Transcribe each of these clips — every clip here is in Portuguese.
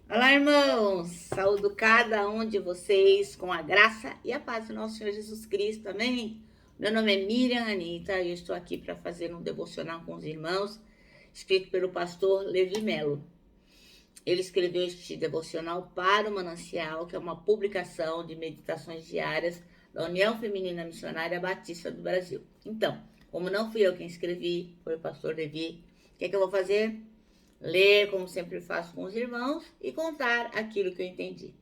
Olá, irmãos! Saúdo cada um de vocês com a graça e a paz do nosso Senhor Jesus Cristo, amém? Meu nome é Miriam Anita e eu estou aqui para fazer um devocional com os irmãos, escrito pelo pastor Levi Melo. Ele escreveu este devocional para o Manancial, que é uma publicação de meditações diárias da União Feminina Missionária Batista do Brasil. Então, como não fui eu quem escrevi, foi o pastor Levi, o que é que eu vou fazer? Ler, como sempre faço com os irmãos, e contar aquilo que eu entendi.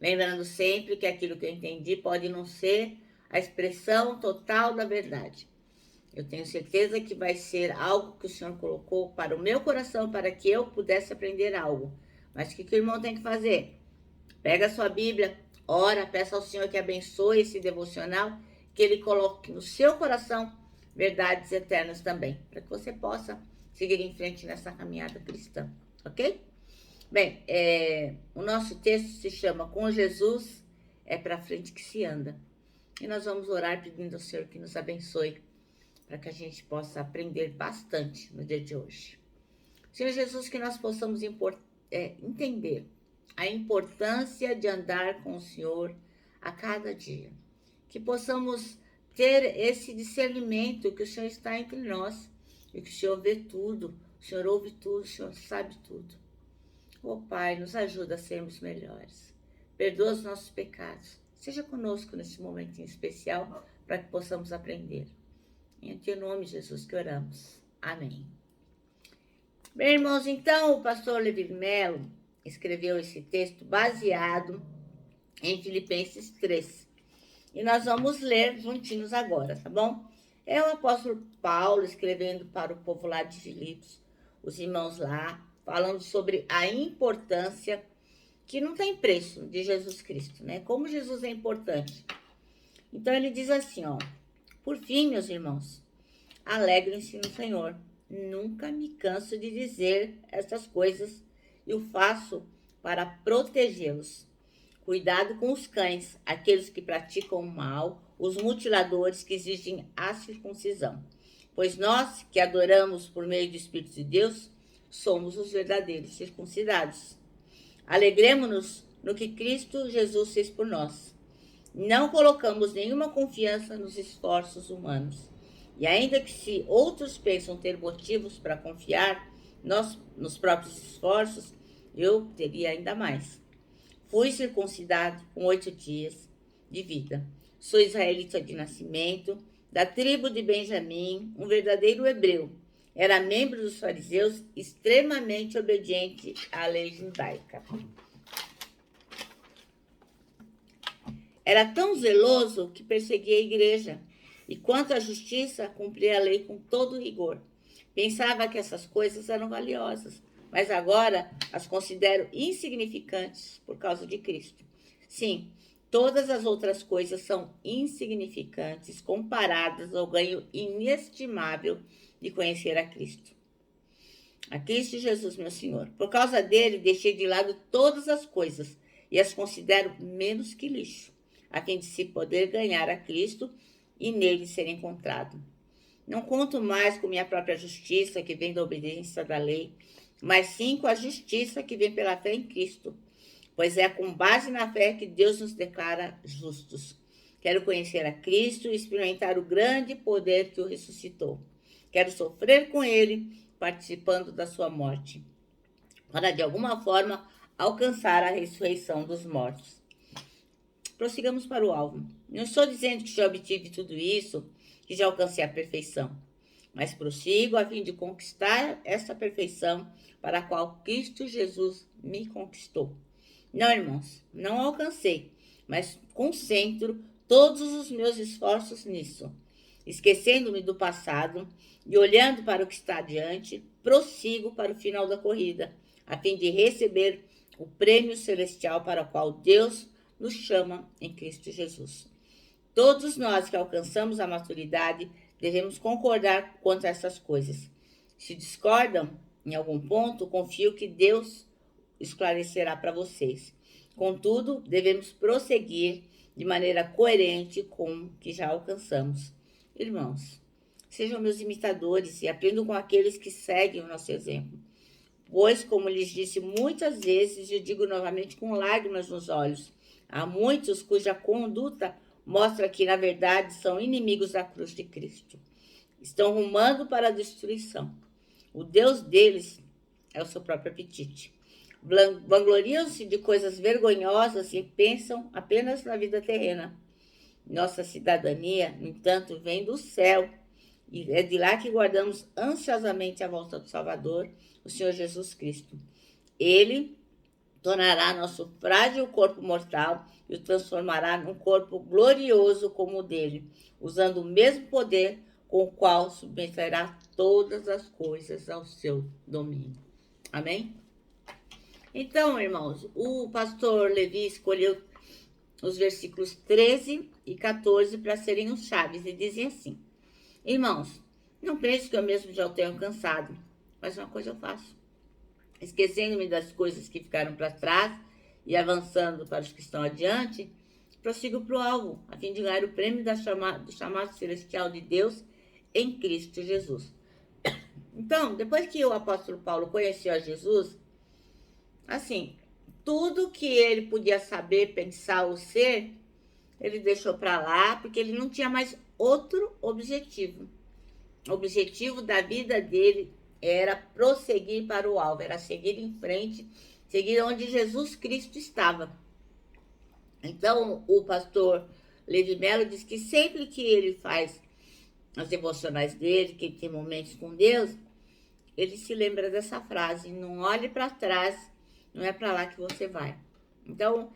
Lembrando sempre que aquilo que eu entendi pode não ser a expressão total da verdade. Eu tenho certeza que vai ser algo que o Senhor colocou para o meu coração, para que eu pudesse aprender algo. Mas o que o irmão tem que fazer? Pega a sua Bíblia, ora, peça ao Senhor que abençoe esse devocional, que Ele coloque no seu coração verdades eternas também, para que você possa seguir em frente nessa caminhada cristã, ok? Bem, o nosso texto se chama Com Jesus é para frente que se anda. E nós vamos orar pedindo ao Senhor que nos abençoe, para que a gente possa aprender bastante no dia de hoje. Senhor Jesus, que nós possamos entender a importância de andar com o Senhor a cada dia. Que possamos ter esse discernimento que o Senhor está entre nós e que o Senhor vê tudo, o Senhor ouve tudo, o Senhor sabe tudo. Ó Pai, nos ajuda a sermos melhores. Perdoa os nossos pecados. Seja conosco nesse momentinho especial para que possamos aprender. Em teu nome, Jesus, que oramos. Amém. Bem, irmãos, então o pastor Levi Melo escreveu esse texto baseado em Filipenses 3. E nós vamos ler juntinhos agora, tá bom? É o apóstolo Paulo escrevendo para o povo lá de Filipos, os irmãos lá, falando sobre a importância que não tem preço de Jesus Cristo, né? Como Jesus é importante. Então ele diz assim, ó: por fim, meus irmãos, alegrem-se no Senhor. Nunca me canso de dizer essas coisas e o faço para protegê-los. Cuidado com os cães, aqueles que praticam o mal, os mutiladores que exigem a circuncisão. Pois nós, que adoramos por meio do Espírito de Deus, somos os verdadeiros circuncidados. Alegremo-nos no que Cristo Jesus fez por nós. Não colocamos nenhuma confiança nos esforços humanos. E ainda que se outros pensam ter motivos para confiar nos próprios esforços, eu teria ainda mais. Fui circuncidado com 8 dias de vida. Sou israelita de nascimento, da tribo de Benjamim, um verdadeiro hebreu. Era membro dos fariseus, extremamente obediente à lei judaica. Era tão zeloso que perseguia a igreja, e quanto à justiça, cumpria a lei com todo rigor. Pensava que essas coisas eram valiosas, mas agora as considero insignificantes por causa de Cristo. Sim, todas as outras coisas são insignificantes comparadas ao ganho inestimável de conhecer a Cristo. A Cristo Jesus, meu Senhor. Por causa dele, deixei de lado todas as coisas e as considero menos que lixo, a fim de se poder ganhar a Cristo e nele ser encontrado. Não conto mais com minha própria justiça, que vem da obediência da lei, mas sim com a justiça que vem pela fé em Cristo, pois é com base na fé que Deus nos declara justos. Quero conhecer a Cristo e experimentar o grande poder que o ressuscitou. Quero sofrer com ele, participando da sua morte, para de alguma forma alcançar a ressurreição dos mortos. Prossigamos para o alvo. Não estou dizendo que já obtive tudo isso, que já alcancei a perfeição, mas prossigo a fim de conquistar essa perfeição para a qual Cristo Jesus me conquistou. Não, irmãos, não alcancei, mas concentro todos os meus esforços nisso. Esquecendo-me do passado e olhando para o que está adiante, prossigo para o final da corrida, a fim de receber o prêmio celestial para o qual Deus nos chama em Cristo Jesus. Todos nós que alcançamos a maturidade devemos concordar quanto a essas coisas. Se discordam em algum ponto, confio que Deus esclarecerá para vocês. Contudo, devemos prosseguir de maneira coerente com o que já alcançamos. Irmãos, sejam meus imitadores e aprendam com aqueles que seguem o nosso exemplo, Pois, como lhes disse muitas vezes, e digo novamente com lágrimas nos olhos, há muitos cuja conduta mostra que, na verdade, são inimigos da cruz de Cristo. Estão rumando para a destruição. O Deus deles é o seu próprio apetite. Vangloriam-se de coisas vergonhosas e pensam apenas na vida terrena. Nossa cidadania, no entanto, vem do céu, e é de lá que guardamos ansiosamente a volta do Salvador, o Senhor Jesus Cristo. Ele tornará nosso frágil corpo mortal e o transformará num corpo glorioso como o dele, usando o mesmo poder com o qual submeterá todas as coisas ao seu domínio. Amém? Então, irmãos, o pastor Levi escolheu os versículos 13 e 14 para serem os chaves e dizem assim: irmãos, não pense que eu mesmo já o tenho alcançado, mas uma coisa eu faço, esquecendo-me das coisas que ficaram para trás e avançando para os que estão adiante, prossigo para o alvo, a fim de ganhar o prêmio do chamado celestial de Deus em Cristo Jesus. Então, depois que o apóstolo Paulo conheceu a Jesus, assim, tudo que ele podia saber, pensar ou ser, ele deixou para lá, porque ele não tinha mais outro objetivo. O objetivo da vida dele era prosseguir para o alvo, era seguir em frente, seguir onde Jesus Cristo estava. Então, o pastor Levi Melo diz que sempre que ele faz as devocionais dele, que ele tem momentos com Deus, ele se lembra dessa frase: não olhe para trás, não é para lá que você vai. Então,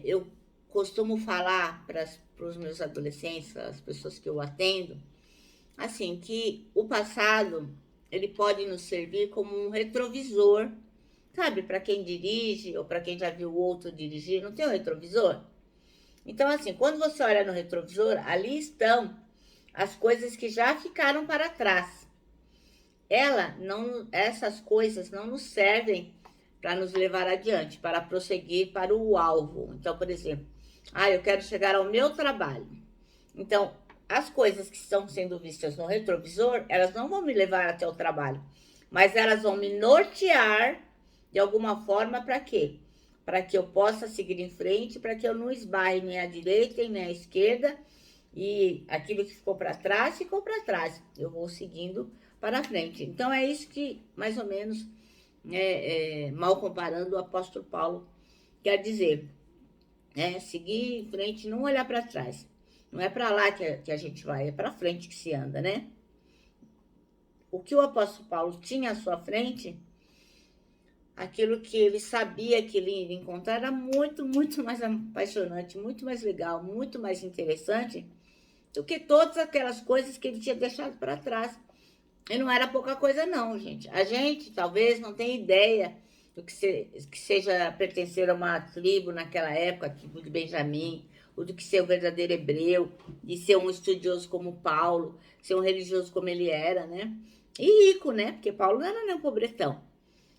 eu costumo falar para os meus adolescentes, as pessoas que eu atendo, assim, que o passado, ele pode nos servir como um retrovisor, sabe? Para quem dirige ou para quem já viu o outro dirigir, não tem um retrovisor? Então, assim, quando você olha no retrovisor, ali estão as coisas que já ficaram para trás. Essas coisas não nos servem para nos levar adiante, para prosseguir para o alvo. Então, por exemplo, eu quero chegar ao meu trabalho. Então, as coisas que estão sendo vistas no retrovisor, elas não vão me levar até o trabalho, mas elas vão me nortear de alguma forma para quê? Para que eu possa seguir em frente, para que eu não esbarre nem à direita e nem à esquerda, e aquilo que ficou para trás, ficou para trás. Eu vou seguindo para frente. Então, é isso que, mais ou menos, mal comparando, o apóstolo Paulo quer dizer. Seguir em frente, não olhar para trás. Não é para lá que a gente vai, é para frente que se anda, né? O que o apóstolo Paulo tinha à sua frente, aquilo que ele sabia que ele ia encontrar, era muito, muito mais apaixonante, muito mais legal, muito mais interessante do que todas aquelas coisas que ele tinha deixado para trás. E não era pouca coisa não, gente. A gente talvez não tenha ideia do que seja pertencer a uma tribo naquela época, a tribo de Benjamim, ou do que ser o verdadeiro hebreu, e ser um estudioso como Paulo, ser um religioso como ele era, né? E rico, né? Porque Paulo não era nem um pobretão.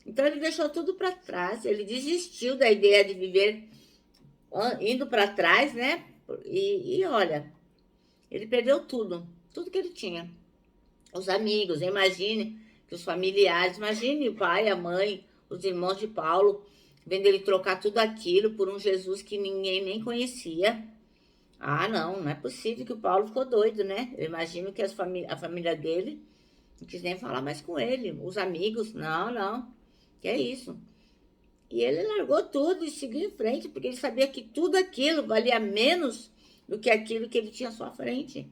Então ele deixou tudo para trás, ele desistiu da ideia de viver indo para trás, né? E olha, ele perdeu tudo que ele tinha. Os amigos, imagine que os familiares, imagine o pai, a mãe, os irmãos de Paulo, vendo ele trocar tudo aquilo por um Jesus que ninguém nem conhecia. Não é possível, que o Paulo ficou doido, né? Eu imagino que a família dele não quis nem falar mais com ele, os amigos, não, que é isso. E ele largou tudo e seguiu em frente, porque ele sabia que tudo aquilo valia menos do que aquilo que ele tinha à sua frente,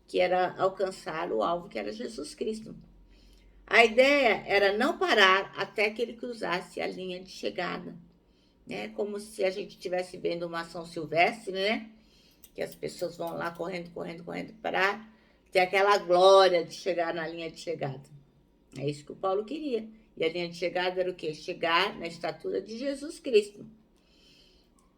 que era alcançar o alvo, que era Jesus Cristo. A ideia era não parar até que ele cruzasse a linha de chegada, né? Como se a gente estivesse vendo uma ação silvestre, né? Que as pessoas vão lá correndo para ter aquela glória de chegar na linha de chegada. É isso que o Paulo queria. E a linha de chegada era o quê? Chegar na estatura de Jesus Cristo.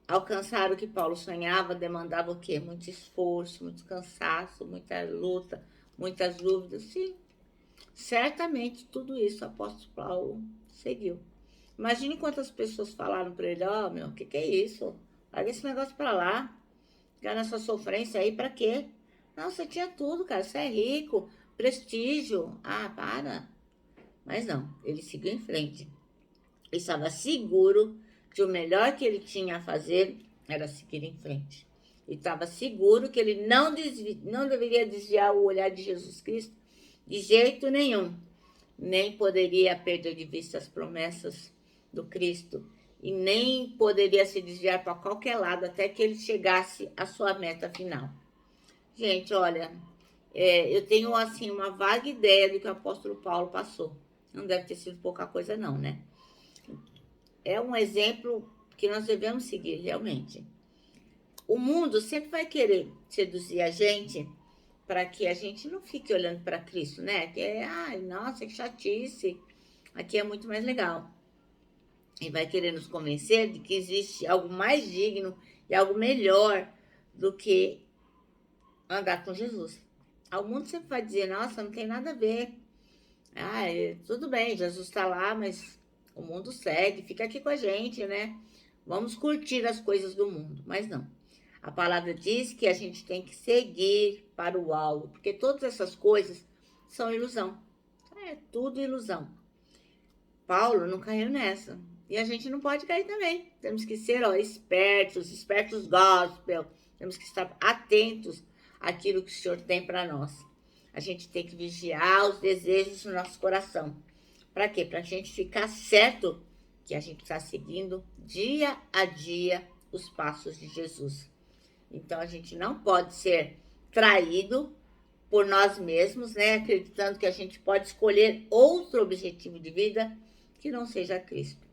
Alcançar o que Paulo sonhava demandava o quê? Muito esforço, muito cansaço, muita luta, muitas dúvidas. Sim, certamente tudo isso o apóstolo Paulo seguiu. Imagine quantas pessoas falaram para ele: meu, o que é isso? Larga esse negócio para lá. Ficar nessa sofrência aí para quê? Não, você tinha tudo, cara. Você é rico, prestígio. Para. Mas não, ele seguiu em frente. Ele estava seguro que o melhor que ele tinha a fazer era seguir em frente. Ele estava seguro que ele não deveria desviar o olhar de Jesus Cristo de jeito nenhum. Nem poderia perder de vista as promessas do Cristo. E nem poderia se desviar para qualquer lado até que ele chegasse à sua meta final. Gente, olha, eu tenho assim uma vaga ideia do que o apóstolo Paulo passou. Não deve ter sido pouca coisa não, né? É um exemplo que nós devemos seguir, realmente. O mundo sempre vai querer seduzir a gente para que a gente não fique olhando para Cristo, né? Que ai, nossa, que chatice. Aqui é muito mais legal. E vai querer nos convencer de que existe algo mais digno e algo melhor do que andar com Jesus. O mundo sempre vai dizer, nossa, não tem nada a ver. Tudo bem, Jesus está lá, mas o mundo segue, fica aqui com a gente, né? Vamos curtir as coisas do mundo. Mas não. A palavra diz que a gente tem que seguir para o alvo, porque todas essas coisas são ilusão. É tudo ilusão. Paulo não caiu nessa. E a gente não pode cair também. Temos que ser espertos gospel. Temos que estar atentos àquilo que o Senhor tem para nós. A gente tem que vigiar os desejos do nosso coração. Para quê? Para a gente ficar certo que a gente está seguindo dia a dia os passos de Jesus. Então, a gente não pode ser traído por nós mesmos, né? Acreditando que a gente pode escolher outro objetivo de vida que não seja Cristo.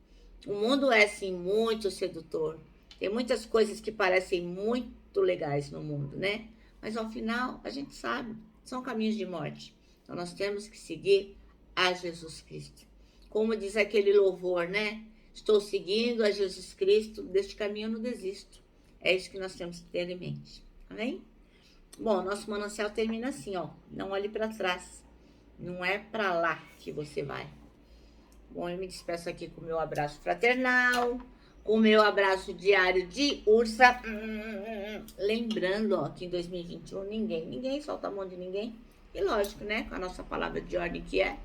O mundo é, sim, muito sedutor. Tem muitas coisas que parecem muito legais no mundo, né? Mas, ao final, a gente sabe, são caminhos de morte. Então, nós temos que seguir a Jesus Cristo. Como diz aquele louvor, né? Estou seguindo a Jesus Cristo, deste caminho eu não desisto. É isso que nós temos que ter em mente. Amém? Bom, nosso manancial termina assim, ó. Não olhe para trás. Não é para lá que você vai. Bom, eu me despeço aqui com o meu abraço fraternal, com o meu abraço diário de ursa. Lembrando, ó, que em 2021 ninguém solta a mão de ninguém. E lógico, né? Com a nossa palavra de ordem que é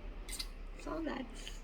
saudades.